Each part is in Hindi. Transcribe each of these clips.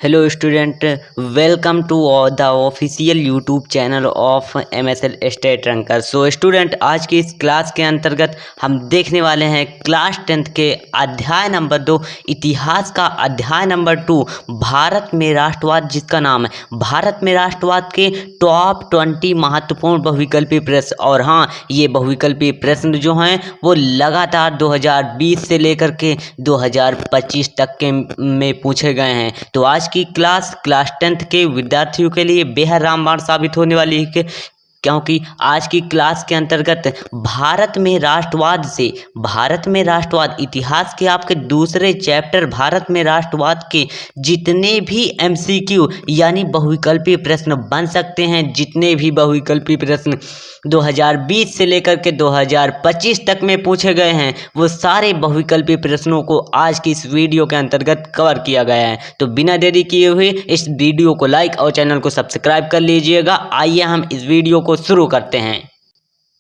Hello student, welcome to the official YouTube channel of MSL state ranker. So student, आज की इस क्लास के अंतर्गत हम देखने वाले हैं क्लास 10th के अध्याय नंबर 2 इतिहास का अध्याय नंबर 2 भारत में राष्ट्रवाद, जिसका नाम है भारत में राष्ट्रवाद के टॉप 20 महत्वपूर्ण बहुविकल्पीय प्रश्न। और हाँ, ये बहुविकल्पीय प्रश्न जो हैं वो लगातार 2020 से लेकर के 2025 तक के में पूछे गए हैं। तो आज की क्लास 10th के विद्यार्थियों के लिए बेहद रामबाण साबित होने वाली है, क्योंकि आज की क्लास के अंतर्गत भारत में राष्ट्रवाद इतिहास के आपके दूसरे चैप्टर भारत में राष्ट्रवाद के जितने भी MCQ यानी बहुविकल्पीय प्रश्न बन सकते हैं, जितने भी बहुविकल्पीय प्रश्न 2020 से लेकर के 2025 तक में पूछे गए हैं, वो सारे बहुविकल्पीय प्रश्नों को आज की इस वीडियो के अंतर्गत कवर किया गया है। तो बिना देरी किए हुए इस वीडियो को लाइक और चैनल को सब्सक्राइब कर लीजिएगा। आइए हम इस वीडियो को शुरू करते हैं।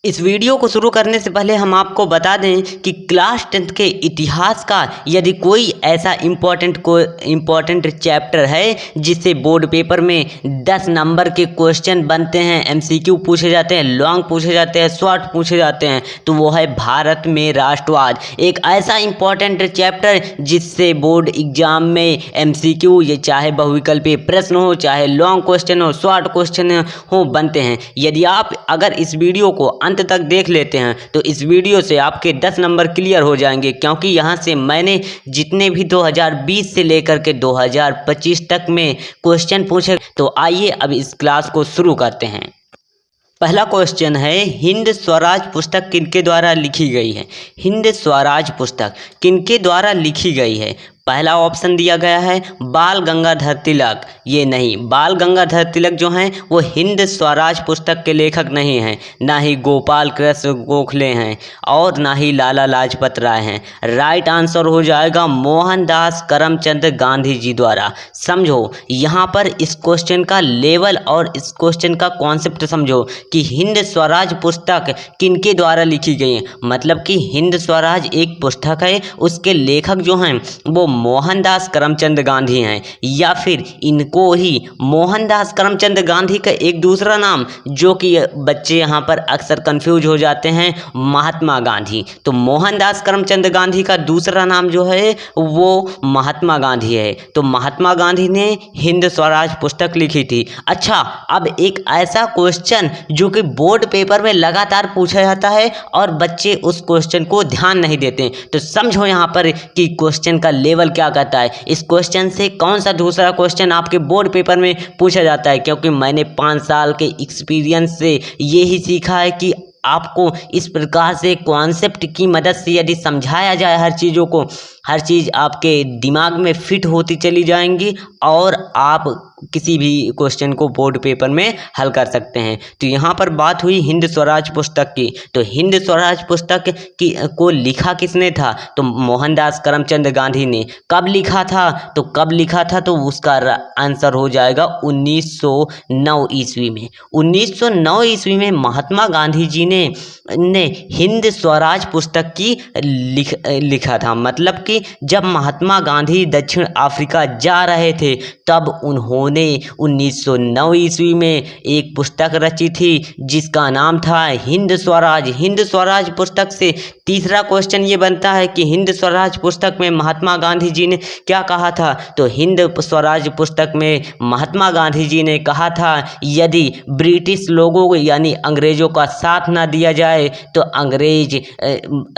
इस वीडियो को शुरू करने से पहले हम आपको बता दें कि क्लास 10th के इतिहास का यदि कोई ऐसा इम्पोर्टेंट चैप्टर है जिससे बोर्ड पेपर में 10 नंबर के क्वेश्चन बनते हैं, MCQ पूछे जाते हैं, लॉन्ग पूछे जाते हैं, शॉर्ट पूछे जाते हैं, तो वो है भारत में राष्ट्रवाद। एक ऐसा इम्पोर्टेंट चैप्टर जिससे बोर्ड एग्जाम में MCQ, ये चाहे बहुविकल्पीय प्रश्न हो, चाहे लॉन्ग क्वेश्चन हो, शॉर्ट क्वेश्चन हो, बनते हैं। यदि आप अगर इस वीडियो को अंत तक देख लेते हैं तो इस वीडियो से आपके 10 नंबर क्लियर हो जाएंगे, क्योंकि यहाँ से मैंने जितने भी 2020 से लेकर के 2025 तक में क्वेश्चन पूछे। तो आइए अब इस क्लास को शुरू करते हैं। पहला क्वेश्चन है, हिंद स्वराज पुस्तक किनके द्वारा लिखी गई है? हिंद स्वराज पुस्तक किनके द्वारा लिखी गई है? पहला ऑप्शन दिया गया है बाल गंगाधर तिलक। ये नहीं, बाल गंगाधर तिलक जो हैं वो हिंद स्वराज पुस्तक के लेखक नहीं हैं, ना ही गोपाल कृष्ण गोखले हैं और ना ही लाला लाजपत राय हैं। राइट आंसर हो जाएगा मोहनदास करमचंद गांधी जी द्वारा। समझो यहाँ पर इस क्वेश्चन का लेवल और इस क्वेश्चन का कॉन्सेप्ट समझो कि हिंद स्वराज पुस्तक किनके द्वारा लिखी गई है। मतलब कि हिंद स्वराज एक पुस्तक है, उसके लेखक जो हैं वो मोहनदास करमचंद गांधी हैं, या फिर इनको ही मोहनदास करमचंद गांधी का एक दूसरा नाम, जो कि बच्चे यहाँ पर अक्सर कंफ्यूज हो जाते हैं, महात्मा गांधी। तो मोहनदास करमचंद गांधी का दूसरा नाम जो है वो महात्मा गांधी है। तो महात्मा गांधी ने हिंद स्वराज पुस्तक लिखी थी। अच्छा, अब एक ऐसा क्वेश्चन जो कि बोर्ड पेपर में लगातार पूछा जाता है और बच्चे उस क्वेश्चन को ध्यान नहीं देते, तो समझो यहाँ पर कि क्वेश्चन का लेवल क्या कहता है। इस क्वेश्चन से कौन सा दूसरा क्वेश्चन आपके बोर्ड पेपर में पूछा जाता है, क्योंकि मैंने 5 साल के एक्सपीरियंस से यही सीखा है कि आपको इस प्रकार से कॉन्सेप्ट की मदद से यदि समझाया जाए हर चीज़ों को, हर चीज़ आपके दिमाग में फिट होती चली जाएंगी और आप किसी भी क्वेश्चन को बोर्ड पेपर में हल कर सकते हैं। तो यहाँ पर बात हुई हिंद स्वराज पुस्तक की। तो हिंद स्वराज पुस्तक को लिखा किसने था? तो मोहनदास करमचंद गांधी ने। कब लिखा था? तो उसका आंसर हो जाएगा 1909 ईस्वी में। 1909 ईस्वी में महात्मा गांधी जी ने हिंद स्वराज पुस्तक की लिखा था। मतलब कि जब महात्मा गांधी दक्षिण अफ्रीका जा रहे थे तब उन्होंने 1909 ईस्वी में एक पुस्तक रची थी जिसका नाम था हिंद स्वराज। हिंद स्वराज पुस्तक से तीसरा क्वेश्चन ये बनता है कि हिंद स्वराज पुस्तक में महात्मा गांधी जी ने क्या कहा था? तो हिंद स्वराज पुस्तक में महात्मा गांधी जी ने कहा था, यदि ब्रिटिश लोगों को यानी अंग्रेजों का साथ ना दिया जाए तो अंग्रेज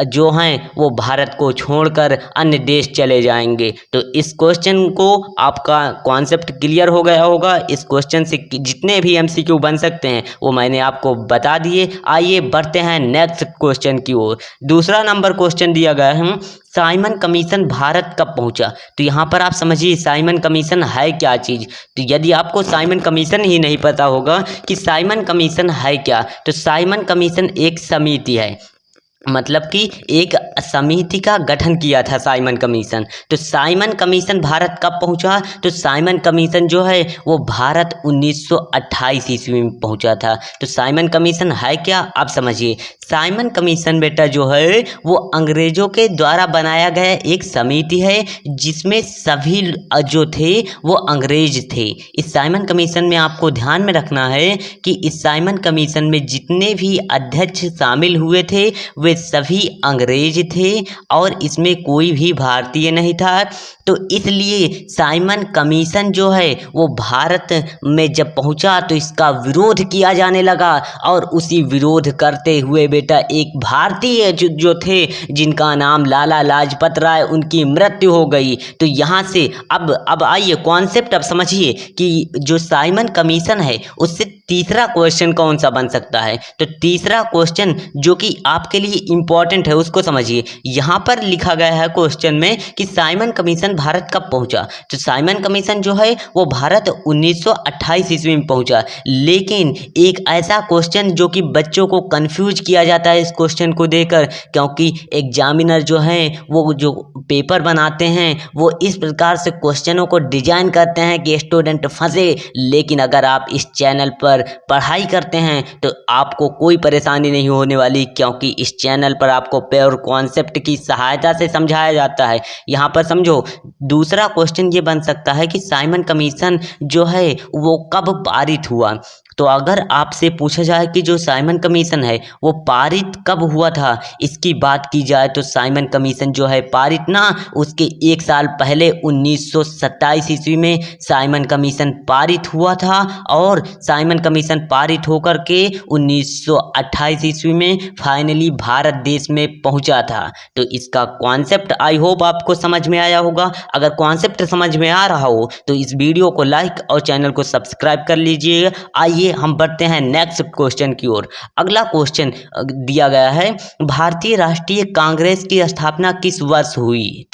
जो हैं वो भारत को छोड़कर अन्य देश चले जाएंगे। तो इस क्वेश्चन को आपका कॉन्सेप्ट क्लियर हो गया होगा। इस क्वेश्चन से जितने भी MCQ बन सकते हैं वो मैंने आपको बता दिए। आइए बढ़ते हैं नेक्स्ट क्वेश्चन की ओर। दूसरा नंबर क्वेश्चन दिया गया है, साइमन कमीशन भारत कब पहुंचा? तो यहाँ पर आप समझिए साइमन कमीशन है क्या चीज़। तो यदि आपको साइमन कमीशन ही नहीं पता होगा कि साइमन कमीशन है क्या, तो साइमन कमीशन एक समिति है। मतलब कि एक समिति का गठन किया था साइमन कमीशन। तो साइमन कमीशन भारत कब पहुंचा? तो साइमन कमीशन जो है वो भारत 1928 ईस्वी में पहुंचा था। तो साइमन कमीशन है क्या, आप समझिए। साइमन कमीशन बेटा जो है वो अंग्रेजों के द्वारा बनाया गया एक समिति है जिसमें सभी जो थे वो अंग्रेज थे। इस साइमन कमीशन में आपको ध्यान में रखना है कि इस साइमन कमीशन में जितने भी अध्यक्ष शामिल हुए थे वे सभी अंग्रेज थे और इसमें कोई भी भारतीय नहीं था। तो इसलिए साइमन कमीशन जो है वो भारत में जब पहुंचा तो इसका विरोध किया जाने लगा और उसी विरोध करते हुए बेटा एक भारतीय जो थे जिनका नाम लाला लाजपत राय, उनकी मृत्यु हो गई। तो यहाँ से अब आइए कॉन्सेप्ट अब समझिए कि जो साइमन कमीशन है उससे तीसरा क्वेश्चन कौन सा बन सकता है। तो तीसरा क्वेश्चन जो कि आपके लिए इम्पोर्टेंट है उसको समझिए। यहाँ पर लिखा गया है क्वेश्चन में कि साइमन कमीशन भारत कब पहुंचा। तो साइमन कमीशन जो है वो भारत 1928 ईस्वी में पहुंचा। लेकिन एक ऐसा क्वेश्चन जो कि बच्चों को कंफ्यूज किया जाता है इस क्वेश्चन को देकर, क्योंकि एग्जामिनर जो है वो जो पेपर बनाते हैं वो इस प्रकार से क्वेश्चनों को डिजाइन करते हैं कि स्टूडेंट फंसे। लेकिन अगर आप इस चैनल पर पढ़ाई करते हैं तो आपको कोई परेशानी नहीं होने वाली, क्योंकि इस चैनल पर आपको प्योर कॉन्सेप्ट की सहायता से समझाया जाता है। यहाँ पर समझो, दूसरा क्वेश्चन ये बन सकता है कि साइमन कमीशन जो है वो कब पारित हुआ। तो अगर आपसे पूछा जाए कि जो साइमन कमीशन है वो पारित कब हुआ था, इसकी बात की जाए तो साइमन कमीशन जो है पारित ना उसके एक साल पहले 1927 ईस्वी में साइमन कमीशन पारित हुआ था और साइमन कमीशन पारित होकर के 1928 ईस्वी में फाइनली भारत देश में पहुंचा था। तो इसका कॉन्सेप्ट आई होप आपको समझ में आया होगा। अगर कॉन्सेप्ट समझ में आ रहा हो तो इस वीडियो को लाइक और चैनल को सब्सक्राइब कर लीजिए। आइए हम बढ़ते हैं नेक्स्ट क्वेश्चन की ओर। अगला क्वेश्चन दिया गया है, भारतीय राष्ट्रीय कांग्रेस की स्थापना किस वर्ष हुई।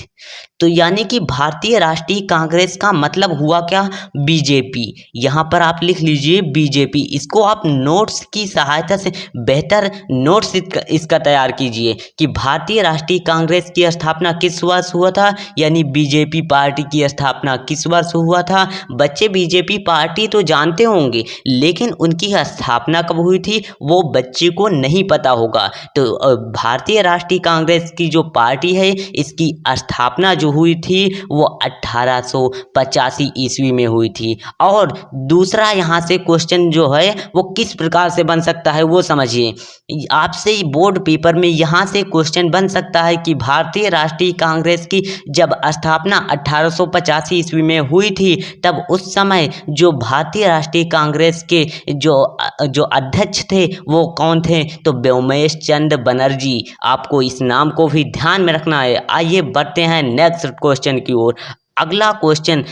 तो यानी कि भारतीय राष्ट्रीय कांग्रेस का मतलब हुआ क्या, बीजेपी। यहाँ पर आप लिख लीजिए बीजेपी। इसको आप नोट्स की सहायता से बेहतर नोट्स इसका तैयार कीजिए कि भारतीय राष्ट्रीय कांग्रेस की स्थापना किस वर्ष हुआ था, यानी बीजेपी पार्टी की स्थापना किस वर्ष हुआ था। बच्चे बीजेपी पार्टी तो जानते होंगे लेकिन उनकी स्थापना कब हुई थी वो बच्चे को नहीं पता होगा। तो भारतीय राष्ट्रीय कांग्रेस की जो पार्टी है इसकी स्थापना जो हुई थी वो 1885 ईस्वी में हुई थी। और दूसरा यहाँ से क्वेश्चन जो है वो किस प्रकार से बन सकता है वो समझिए। आपसे बोर्ड पेपर में यहाँ से क्वेश्चन बन सकता है कि भारतीय राष्ट्रीय कांग्रेस की जब स्थापना 1885 ईस्वी में हुई थी तब उस समय जो भारतीय राष्ट्रीय कांग्रेस के जो अध्यक्ष थे वो कौन थे, तो व्योमेश चंद्र बनर्जी। आपको इस नाम को भी ध्यान में रखना है। आइए बढ़ते हैं नेक्स्ट क्वेश्चन की ओर। अगला क्वेश्चन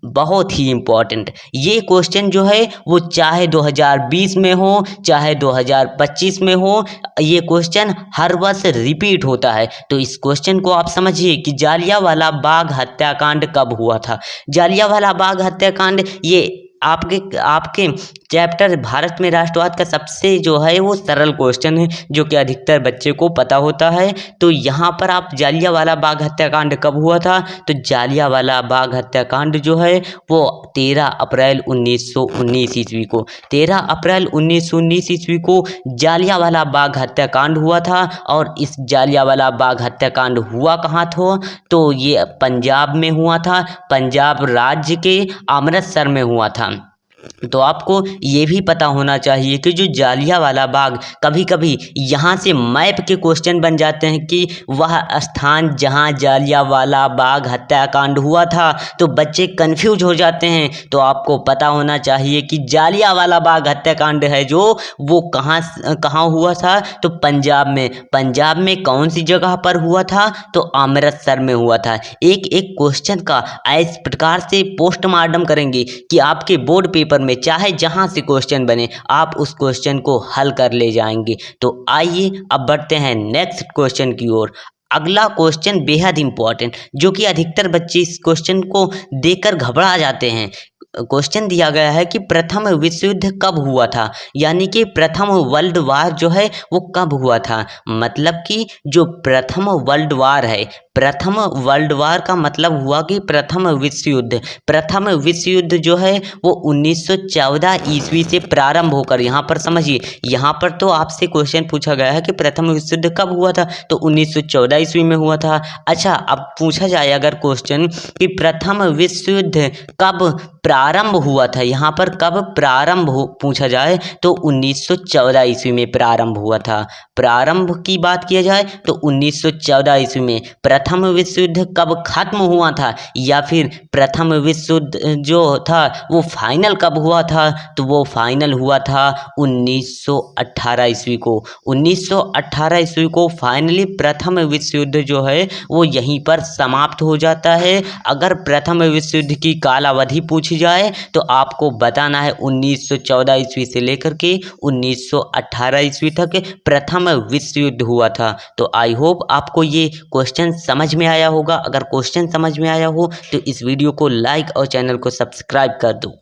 बहुत ही इम्पोर्टेंट। ये क्वेश्चन जो है वो चाहे 2020 में हो चाहे 2025 में हो, ये क्वेश्चन हर वर्ष रिपीट होता है। तो इस क्वेश्चन को आप समझिए कि जालियांवाला बाग हत्याकांड कब हुआ था। जालियांवाला बाग हत्याकांड ये आपके चैप्टर भारत में राष्ट्रवाद का सबसे जो है वो सरल क्वेश्चन है जो कि अधिकतर बच्चे को पता होता है। तो यहाँ पर आप जालियांवाला बाग हत्याकांड कब हुआ था, तो जालियांवाला बाग हत्याकांड जो है वो 13 अप्रैल 1919 ईस्वी को 13 अप्रैल 1919 ईस्वी को जालियांवाला बाग हत्याकांड हुआ था। और इस जालियांवाला बाग हत्याकांड हुआ कहाँ था, तो ये पंजाब में हुआ था। पंजाब राज्य के अमृतसर में हुआ था। तो आपको ये भी पता होना चाहिए कि जो जालियांवाला बाग, कभी कभी यहाँ से मैप के क्वेश्चन बन जाते हैं कि वह स्थान जहाँ जालियांवाला बाग हत्याकांड हुआ था, तो बच्चे कंफ्यूज हो जाते हैं। तो आपको पता होना चाहिए कि जालियांवाला बाग हत्याकांड है जो वो कहाँ हुआ था, तो पंजाब में कौन सी जगह पर हुआ था, तो अमृतसर में हुआ था। एक एक क्वेश्चन का इस प्रकार से पोस्टमार्टम करेंगे कि आपके बोर्ड पेपर में चाहे जहां से क्वेश्चन बने आप उस क्वेश्चन को हल कर ले जाएंगे। तो आइए अब बढ़ते हैं नेक्स्ट क्वेश्चन की ओर। अगला क्वेश्चन बेहद इंपॉर्टेंट, जो कि अधिकतर बच्चे इस क्वेश्चन को देखकर घबरा जाते हैं। क्वेश्चन दिया गया है कि प्रथम विश्व युद्ध कब हुआ था, यानी कि प्रथम वर्ल्ड वार जो है वो कब हुआ था। मतलब कि जो प्रथम वर्ल्ड वार है, प्रथम वर्ल्ड वार का मतलब हुआ कि प्रथम विश्व युद्ध। प्रथम विश्व युद्ध जो है वो 1914 ईस्वी से प्रारंभ होकर, यहाँ पर समझिए, यहाँ पर तो आपसे क्वेश्चन पूछा गया है कि प्रथम विश्व युद्ध कब हुआ था, तो 1914 ईस्वी में हुआ था। अच्छा, अब पूछा जाए अगर क्वेश्चन कि प्रथम विश्व युद्ध कब प्रारंभ हुआ था, यहाँ पर कब प्रारंभ पूछा जाए तो 1914 ईस्वी में प्रारंभ हुआ था। प्रारंभ की बात किया जाए तो 1914 ईस्वी में। प्रथम विश्व युद्ध कब खत्म हुआ था या फिर प्रथम विश्व युद्ध जो था वो फाइनल कब हुआ था, तो वो फाइनल हुआ था 1918 ईस्वी को। 1918 ईस्वी को फाइनली प्रथम विश्व युद्ध जो है वो यहीं पर समाप्त हो जाता है। अगर प्रथम विश्व युद्ध की कालावधि पूछी जाए तो आपको बताना है 1914 ईस्वी से लेकर के 1918 ईस्वी तक प्रथम विश्व युद्ध हुआ था। तो आई होप आपको ये क्वेश्चन समझ में आया होगा। अगर क्वेश्चन समझ में आया हो तो इस वीडियो को लाइक और चैनल को सब्सक्राइब कर दो।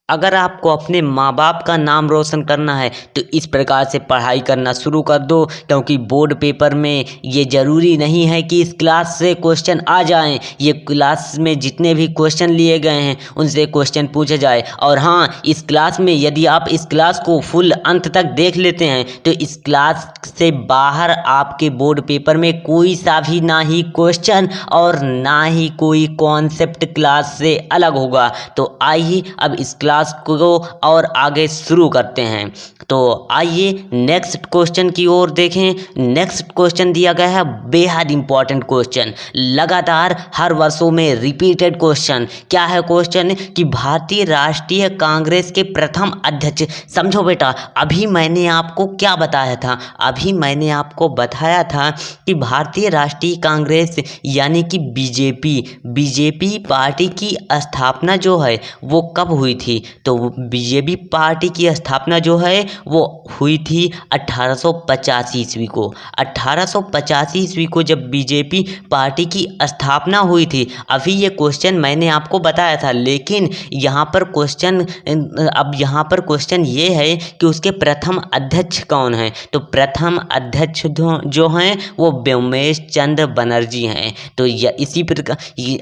अगर आपको अपने माँ बाप का नाम रोशन करना है तो इस प्रकार से पढ़ाई करना शुरू कर दो, क्योंकि बोर्ड पेपर में ये ज़रूरी नहीं है कि इस क्लास से क्वेश्चन आ जाएं। ये क्लास में जितने भी क्वेश्चन लिए गए हैं उनसे क्वेश्चन पूछे जाए। और हाँ, इस क्लास में यदि आप इस क्लास को फुल अंत तक देख लेते हैं तो इस क्लास से बाहर आपके बोर्ड पेपर में कोई सा भी ना ही क्वेश्चन और ना ही कोई कॉन्सेप्ट क्लास से अलग होगा। तो आइए अब इस क्लास को और आगे शुरू करते हैं। तो आइए नेक्स्ट क्वेश्चन की ओर देखें। नेक्स्ट क्वेश्चन दिया गया है बेहद इंपॉर्टेंट क्वेश्चन, लगातार हर वर्षों में रिपीटेड क्वेश्चन। क्या है क्वेश्चन कि भारतीय राष्ट्रीय कांग्रेस के प्रथम अध्यक्ष, समझो बेटा, अभी मैंने आपको क्या बताया था, अभी मैंने आपको बताया था कि भारतीय राष्ट्रीय कांग्रेस यानी कि बीजेपी पार्टी की स्थापना जो है वो कब हुई थी, तो बीजेपी पार्टी की स्थापना जो है वो हुई थी 1885 ईस्वी को। 1885 ईस्वी को जब बीजेपी पार्टी की स्थापना हुई थी। अभी ये क्वेश्चन मैंने आपको बताया था, लेकिन यहाँ पर क्वेश्चन ये है कि उसके प्रथम अध्यक्ष कौन हैं, तो प्रथम अध्यक्ष जो हैं वो व्योमेश चंद्र बनर्जी हैं। तो इसी प्रकार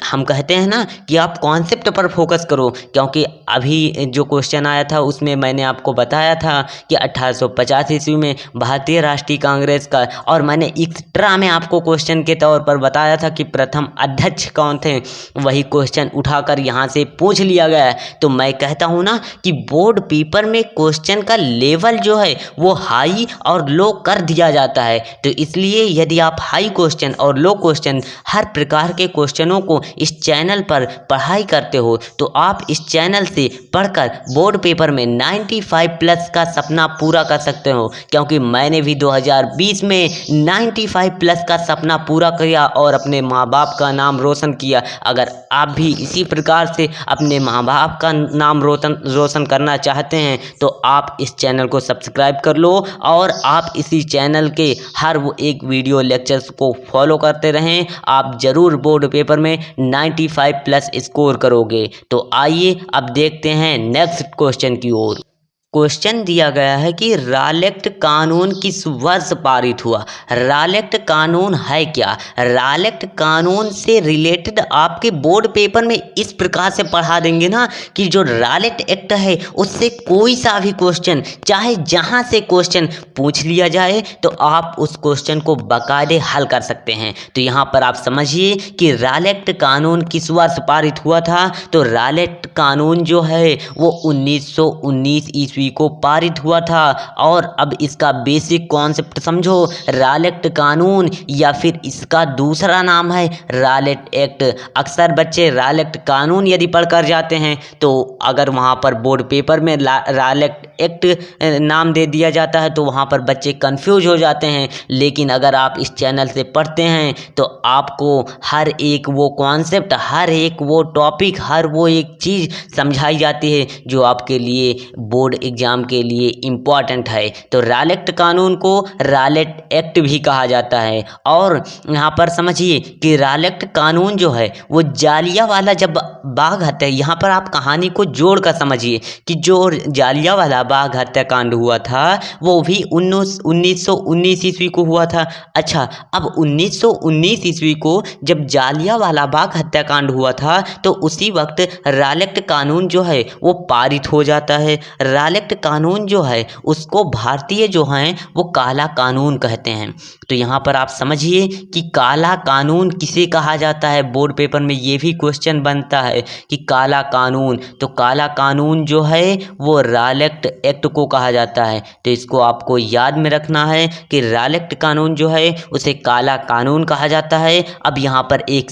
हम कहते हैं ना कि आप कॉन्सेप्ट पर फोकस करो, क्योंकि अभी जो क्वेश्चन आया था उसमें मैंने आपको बताया था कि 1850 ईस्वी में भारतीय राष्ट्रीय कांग्रेस का, और मैंने एक्स्ट्रा में आपको क्वेश्चन के तौर पर बताया था कि प्रथम अध्यक्ष कौन थे। वही क्वेश्चन उठाकर यहाँ से पूछ लिया गया है। तो मैं कहता हूँ ना कि बोर्ड पेपर में क्वेश्चन का लेवल जो है वो हाई और लो कर दिया जाता है। तो इसलिए यदि आप हाई क्वेश्चन और लो क्वेश्चन हर प्रकार के क्वेश्चनों को इस चैनल पर पढ़ाई करते हो तो आप इस चैनल से पढ़कर बोर्ड पेपर में 95 प्लस का सपना पूरा कर सकते हो, क्योंकि मैंने भी 2020 में 95 प्लस का सपना पूरा किया और अपने माँ बाप का नाम रोशन किया। अगर आप भी इसी प्रकार से अपने माँ बाप का नाम रोशन करना चाहते हैं तो आप इस चैनल को सब्सक्राइब कर लो और आप इसी चैनल के हर वो एक वीडियो लेक्चर्स को फॉलो करते रहें। आप ज़रूर बोर्ड पेपर में 95 प्लस स्कोर करोगे। तो आइए अब देखते हैं नेक्स्ट क्वेश्चन की ओर। क्वेश्चन दिया गया है कि रालेक्ट कानून किस वर्ष पारित हुआ। रालेक्ट कानून है क्या? रालेक्ट कानून से रिलेटेड आपके बोर्ड पेपर में इस प्रकार से पढ़ा देंगे ना कि जो रालेक्ट एक्ट है उससे कोई सा भी क्वेश्चन चाहे जहां से क्वेश्चन पूछ लिया जाए तो आप उस क्वेश्चन को बाकायदे हल कर सकते हैं। तो यहाँ पर आप समझिए कि रालेक्ट कानून किस वर्ष पारित हुआ था। तो रालेक्ट कानून जो है वो 1919 ईस्वी को पारित हुआ था। और अब इसका बेसिक कॉन्सेप्ट समझो, रालेक्ट कानून या फिर इसका दूसरा नाम है रालेक्ट एक्ट। अक्सर बच्चे रालेक्ट कानून यदि पढ़कर जाते हैं तो अगर वहाँ पर बोर्ड पेपर में रालेक्ट एक्ट नाम दे दिया जाता है तो वहाँ पर बच्चे कंफ्यूज हो जाते हैं। लेकिन अगर आप इस चैनल से पढ़ते हैं तो आपको हर एक वो कॉन्सेप्ट, हर एक वो टॉपिक, हर वो एक चीज़ समझाई जाती है जो आपके लिए बोर्ड एग्जाम के लिए इम्पॉर्टेंट है। तो रालेक्ट कानून को रालेट एक्ट भी कहा जाता है। और यहाँ पर समझिए कि रालेक्ट कानून जो है वो जालियांवाला जब बाग हत्या, यहाँ पर आप कहानी को जोड़ कर समझिए कि जो जालियांवाला बाग हत्याकांड हुआ था वो भी 1919 ईस्वी को हुआ था। अच्छा, अब 1919 ईस्वी को जब जालियांवाला बाग हत्याकांड हुआ था तो उसी वक्त रालेक्ट कानून जो है वो पारित हो जाता है। रालेक्ट कानून जो है उसको भारतीय जो हैं वो काला कानून कहते हैं। तो यहाँ पर आप समझिए कि काला कानून किसे कहा जाता है। बोर्ड पेपर में ये भी क्वेश्चन बनता है कि काला कानून, तो काला कानून जो है वो रालेक्ट एक्ट को कहा जाता है। तो इसको आपको याद में रखना है कि रालेक्ट कानून जो है उसे काला कानून कहा जाता है। अब यहाँ पर एक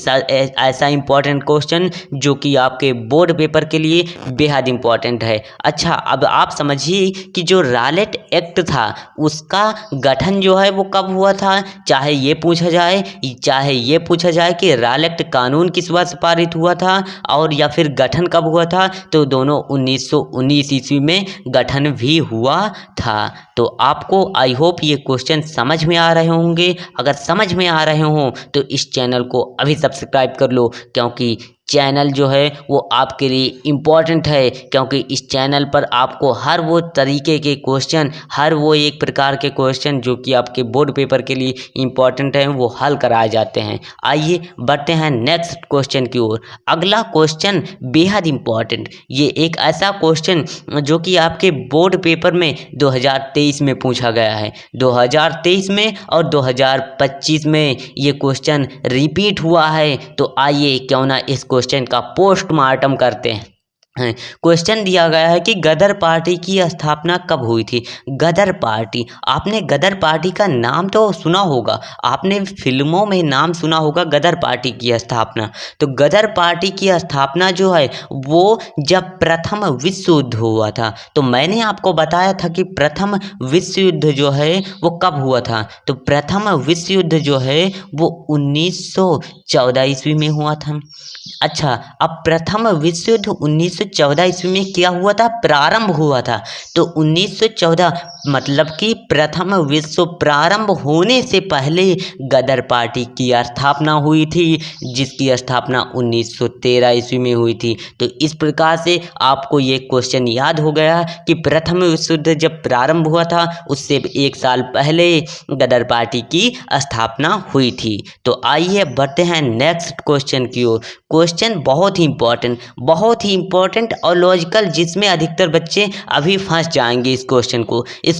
ऐसा इंपॉर्टेंट क्वेश्चन जो कि आपके बोर्ड पेपर के लिए बेहद इंपॉर्टेंट है। अच्छा, अब आप समझिए कि जो रालेट एक्ट था उसका गठन जो है वो कब हुआ था। चाहे ये पूछा जाए कि रालेक्ट कानून किस वर्ष पारित हुआ था और या फिर गठन कब हुआ था, तो दोनों 1919 ईस्वी में गठन भी हुआ था। तो आपको आई होप ये क्वेश्चन समझ में आ रहे होंगे। अगर समझ में आ रहे हों तो इस चैनल को अभी सब्सक्राइब कर लो, क्योंकि चैनल जो है वो आपके लिए इम्पॉर्टेंट है। क्योंकि इस चैनल पर आपको हर वो तरीके के क्वेश्चन, हर वो एक प्रकार के क्वेश्चन जो कि आपके बोर्ड पेपर के लिए इम्पॉर्टेंट हैं वो हल कराए जाते हैं। आइए बढ़ते हैं नेक्स्ट क्वेश्चन की ओर। अगला क्वेश्चन बेहद इम्पॉर्टेंट, ये एक ऐसा क्वेश्चन जो कि आपके बोर्ड पेपर में 2023 में पूछा गया है। 2023 में और 2025 में ये क्वेश्चन रिपीट हुआ है। तो आइए क्यों ना इस क्वेश्चन का पोस्टमार्टम करते हैं। क्वेश्चन दिया गया है कि गदर पार्टी की स्थापना कब हुई थी। गदर पार्टी, आपने गदर पार्टी का नाम तो सुना होगा, आपने फिल्मों में नाम सुना होगा गदर पार्टी की स्थापना। तो गदर पार्टी की स्थापना जो है वो जब प्रथम विश्व युद्ध हुआ था। तो मैंने आपको बताया था कि प्रथम विश्व युद्ध जो है वो कब हुआ था। तो प्रथम विश्व युद्ध जो है वो 1914 ईस्वी में हुआ था। अच्छा, अब प्रथम विश्व युद्ध 1914 ईस्वी में क्या हुआ था, प्रारंभ हुआ था। तो 1914 मतलब कि प्रथम विश्व प्रारंभ होने से पहले गदर पार्टी की स्थापना हुई थी, जिसकी स्थापना 1913 ईस्वी में हुई थी। तो इस प्रकार से आपको ये क्वेश्चन याद हो गया कि प्रथम विश्व युद्ध जब प्रारंभ हुआ था उससे 1 साल पहले गदर पार्टी की स्थापना हुई थी। तो आइए बढ़ते हैं नेक्स्ट क्वेश्चन की ओर। क्वेश्चन बहुत ही इंपॉर्टेंट और लॉजिकल, जिसमें अधिकतर बच्चे अभी फंस जाएंगे इस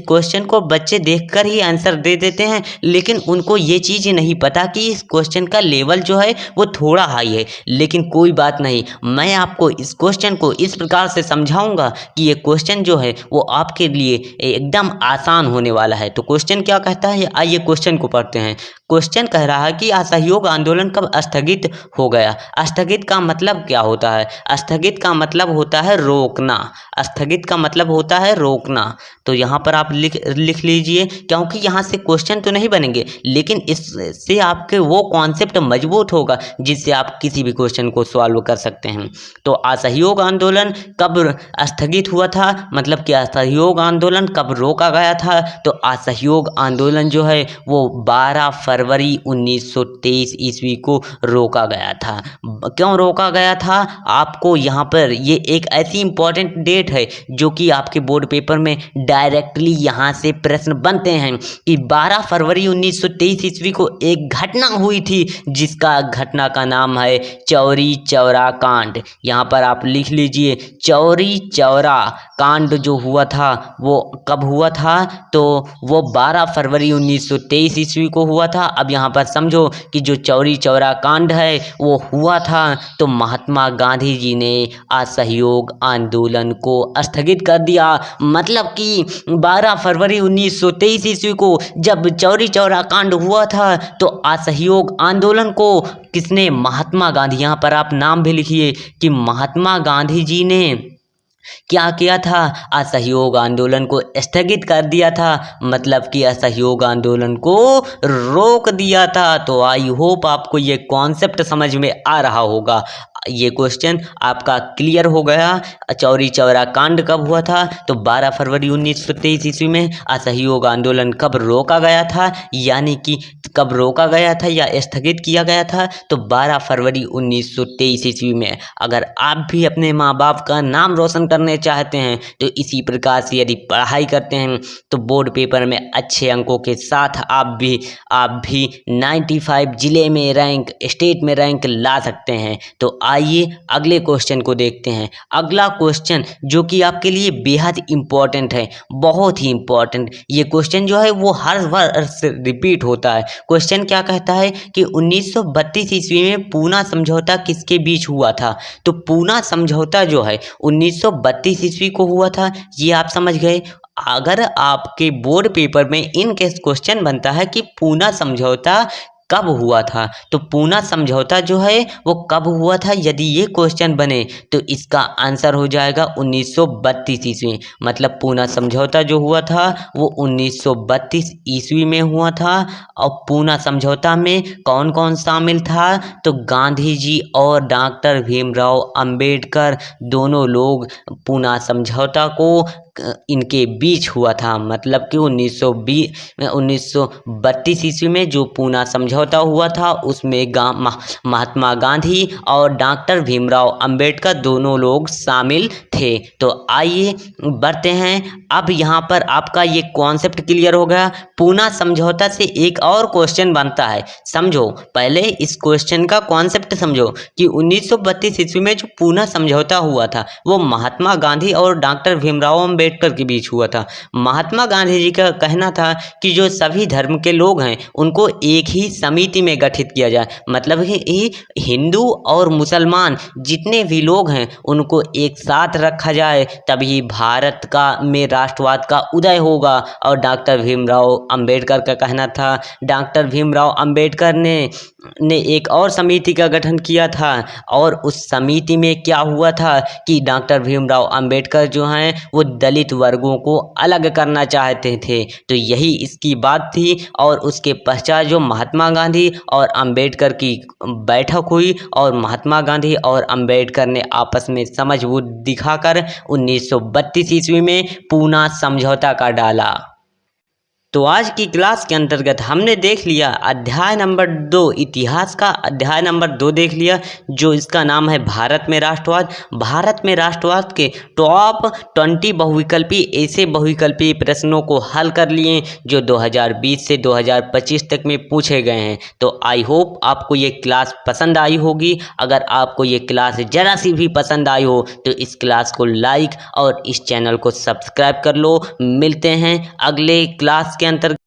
क्वेश्चन को बच्चे देखकर ही आंसर दे देते हैं, लेकिन उनको ये चीज़ नहीं पता कि इस क्वेश्चन का लेवल जो है वो थोड़ा हाई है। लेकिन कोई बात नहीं, मैं आपको इस क्वेश्चन को इस प्रकार से समझाऊंगा कि ये क्वेश्चन जो है वो आपके लिए एकदम आसान होने वाला है। तो क्वेश्चन क्या कहता है, आइए क्वेश्चन को पढ़ते हैं। क्वेश्चन कह रहा है कि असहयोग आंदोलन कब स्थगित हो गया। स्थगित का मतलब क्या होता है, स्थगित का मतलब होता है रोकना। स्थगित का मतलब होता है रोकना। तो यहाँ पर आप लिख लीजिए, क्योंकि यहाँ से क्वेश्चन तो नहीं बनेंगे लेकिन इससे आपके वो कॉन्सेप्ट मजबूत होगा जिससे आप किसी भी क्वेश्चन को सॉल्व कर सकते हैं। तो असहयोग आंदोलन कब स्थगित हुआ था, मतलब कि असहयोग आंदोलन कब रोका गया था। तो असहयोग आंदोलन जो है वो 12 फरवरी 1923 ईस्वी को रोका गया था। क्यों रोका गया था, आपको यहाँ पर ये एक ऐसी इंपॉर्टेंट डेट है जो कि आपके बोर्ड पेपर में डायरेक्टली यहाँ से प्रश्न बनते हैं कि 12 फरवरी 1923 ईस्वी को एक घटना हुई थी जिसका घटना का नाम है चौरी चौरा कांड। यहाँ पर आप लिख लीजिए, चौरी चौरा कांड जो हुआ था वो कब हुआ था, तो वो 12 फरवरी 1923 ईस्वी को हुआ था। अब यहाँ पर समझो कि जो चौरी चौरा कांड है वो हुआ था तो महात्मा गांधी जी ने असहयोग आंदोलन को स्थगित कर दिया। मतलब कि 12 फरवरी 1923 ईस्वी को जब चौरी चौरा कांड हुआ था तो असहयोग आंदोलन को किसने, महात्मा गांधी। यहाँ पर आप नाम भी लिखिए कि महात्मा गांधी जी ने क्या किया था, असहयोग आंदोलन को स्थगित कर दिया था, मतलब कि असहयोग आंदोलन को रोक दिया था। तो आई होप आपको ये कॉन्सेप्ट समझ में आ रहा होगा। ये क्वेश्चन आपका क्लियर हो गया। चौरी चौरा कांड कब हुआ था? तो 12 फरवरी 1923 ईस्वी में। असहयोग आंदोलन कब रोका गया था, यानी कि कब रोका गया था या स्थगित किया गया था? तो 12 फरवरी 1923 ईस्वी में। अगर आप भी अपने माँ बाप का नाम रोशन करने चाहते हैं तो इसी प्रकार से यदि पढ़ाई करते हैं तो बोर्ड पेपर में अच्छे अंकों के साथ आप भी 95 जिले में रैंक, स्टेट में रैंक ला सकते हैं। तो आइए अगले क्वेश्चन को देखते हैं। अगला क्वेश्चन जो कि आपके लिए बेहद इम्पोर्टेंट है, बहुत ही इम्पोर्टेंट। ये क्वेश्चन जो है वो हर वर्ष रिपीट होता है। क्वेश्चन क्या कहता है कि 1932 ईस्वी में पूना समझौता किसके बीच हुआ था? तो पूना समझौता जो है 1932 ईस्वी को हुआ था, ये आप समझ गए। अगर आपके बोर्ड पेपर में इन केस क्वेश्चन बनता है कि पूना समझौता कब हुआ था, तो पूना समझौता जो है वो कब हुआ था, यदि ये क्वेश्चन बने तो इसका आंसर हो जाएगा 1932 ईस्वी। मतलब पूना समझौता जो हुआ था वो 1932 ईस्वी में हुआ था। और पूना समझौता में कौन कौन शामिल था? तो गांधी जी और डॉक्टर भीमराव अंबेडकर दोनों लोग पूना समझौता को इनके बीच हुआ था। मतलब कि 1932 ईस्वी में जो पूना समझौता हुआ था उसमें महात्मा गांधी और डॉक्टर भीमराव अंबेडकर दोनों लोग शामिल थे। तो आइए बढ़ते हैं। अब यहाँ पर आपका ये कॉन्सेप्ट क्लियर हो गया। पूना समझौता से एक और क्वेश्चन बनता है, समझो। पहले इस क्वेश्चन का कॉन्सेप्ट समझो कि 1932 ईस्वी में जो पूना समझौता हुआ था वो महात्मा गांधी और डॉक्टर भीमराव अंबेडकर के बीच हुआ था। महात्मा गांधी जी का कहना था कि जो सभी धर्म के लोग हैं उनको एक ही समिति में गठित किया जाए। मतलब कि हिंदू और मुसलमान जितने भी लोग हैं उनको एक साथ रखा जाए, तभी भारत में राष्ट्रवाद का उदय होगा। और डॉक्टर भीमराव अंबेडकर का कहना था, डॉक्टर भीमराव अंबेडकर ने एक और समिति का गठन किया था। और उस समिति में क्या हुआ था कि डॉक्टर भीमराव अंबेडकर जो हैं वो दलित वर्गों को अलग करना चाहते थे। तो यही इसकी बात थी। और उसके पश्चात जो महात्मा गांधी और अंबेडकर की बैठक हुई और महात्मा गांधी और अंबेडकर ने आपस में समझ बुद्धि दिखाकर 1932 ईस्वी में पूना समझौता का डाला। तो आज की क्लास के अंतर्गत हमने देख लिया अध्याय नंबर 2, इतिहास का अध्याय नंबर 2 देख लिया, जो इसका नाम है भारत में राष्ट्रवाद। भारत में राष्ट्रवाद के टॉप 20 बहुविकल्पी ऐसे बहुविकल्पी प्रश्नों को हल कर लिए जो 2020 से 2025 तक में पूछे गए हैं। तो आई होप आपको ये क्लास पसंद आई होगी। अगर आपको ये क्लास जरा सी भी पसंद आई हो तो इस क्लास को लाइक और इस चैनल को सब्सक्राइब कर लो। मिलते हैं अगले क्लास के अंतर्गत।